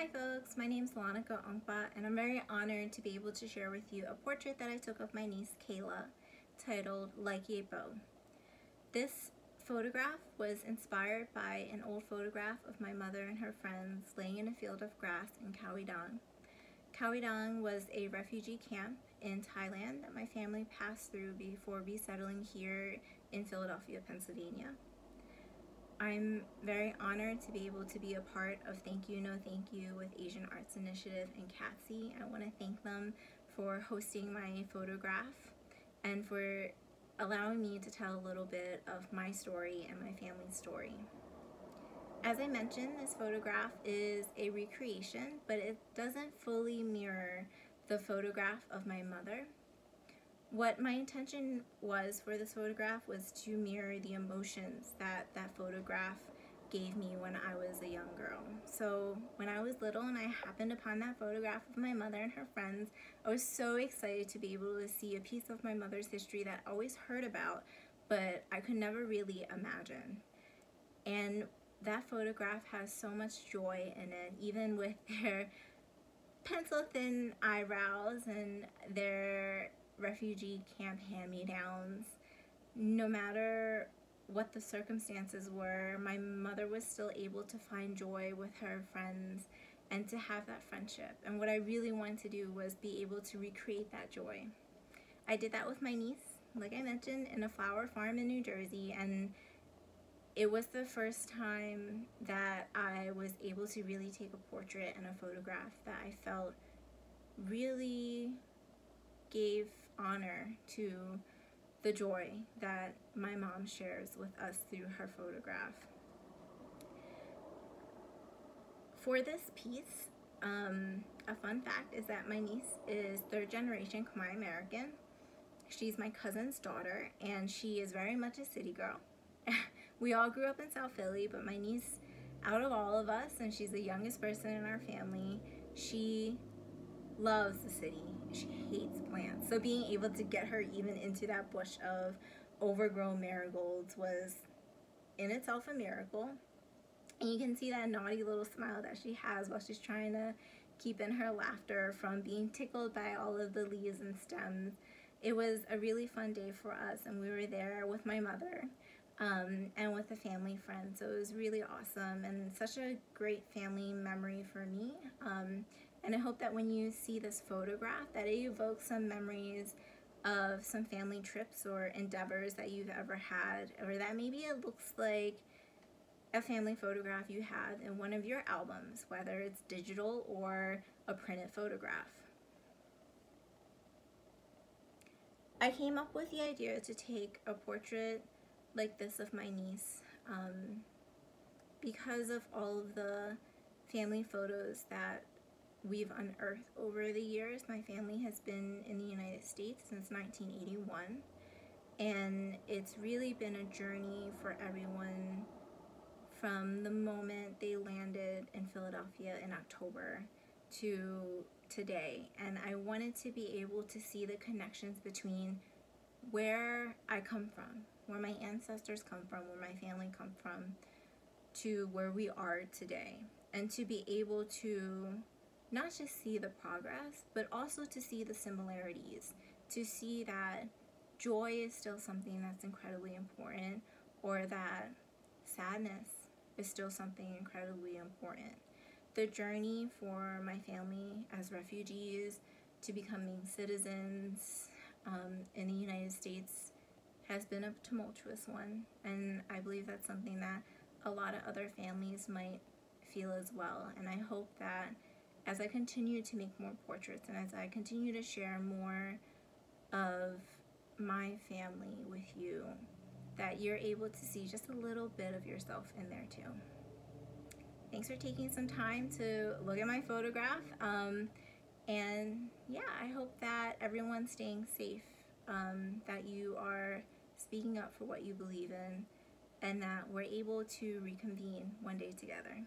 Hi folks, my name is Lanica Angpak, and I'm very honored to be able to share with you a portrait that I took of my niece Kayla titled Yeay Pov. This photograph was inspired by an old photograph of my mother and her friends laying in a field of grass in Khao Dang. Khao Dang was a refugee camp in Thailand that my family passed through before resettling here in Philadelphia, Pennsylvania. I'm very honored to be able to be a part of Thank You, No Thank You with Asian Arts Initiative and CATSI. I want to thank them for hosting my photograph and for allowing me to tell a little bit of my story and my family's story. As I mentioned, this photograph is a recreation, but it doesn't fully mirror the photograph of my mother. What my intention was for this photograph was to mirror the emotions that photograph gave me when I was a young girl. So when I was little and I happened upon that photograph of my mother and her friends, I was so excited to be able to see a piece of my mother's history that I always heard about, but I could never really imagine. And that photograph has so much joy in it, even with their pencil-thin eyebrows and their refugee camp hand-me-downs. No matter what the circumstances were, my mother was still able to find joy with her friends and to have that friendship. And what I really wanted to do was be able to recreate that joy. I did that with my niece, like I mentioned, in a flower farm in New Jersey, and it was the first time that I was able to really take a portrait and a photograph that I felt really gave honor to the joy that my mom shares with us through her photograph. For this piece, a fun fact is that my niece is third generation Khmer American. She's my cousin's daughter, and she is very much a city girl. We all grew up in South Philly, but my niece, out of all of us, and she's the youngest person in our family, she loves the city. She hates plants. So being able to get her even into that bush of overgrown marigolds was in itself a miracle. And you can see that naughty little smile that she has while she's trying to keep in her laughter from being tickled by all of the leaves and stems. It was a really fun day for us, and we were there with my mother and with a family friend. So it was really awesome and such a great family memory for me. And I hope that when you see this photograph that it evokes some memories of some family trips or endeavors that you've ever had, or that maybe it looks like a family photograph you have in one of your albums, whether it's digital or a printed photograph. I came up with the idea to take a portrait like this of my niece because of all of the family photos that we've unearthed over the years. My family has been in the United States since 1981, and it's really been a journey for everyone from the moment they landed in Philadelphia in October to today. And I wanted to be able to see the connections between where I come from, where my ancestors come from, where my family come from, to where we are today, and to be able to not just see the progress, but also to see the similarities, to see that joy is still something that's incredibly important, or that sadness is still something incredibly important. The journey for my family as refugees to becoming citizens in the United States has been a tumultuous one, and I believe that's something that a lot of other families might feel as well. And I hope that as I continue to make more portraits and as I continue to share more of my family with you, that you're able to see just a little bit of yourself in there too. Thanks for taking some time to look at my photograph. And yeah, I hope that everyone's staying safe, that you are speaking up for what you believe in, and that we're able to reconvene one day together.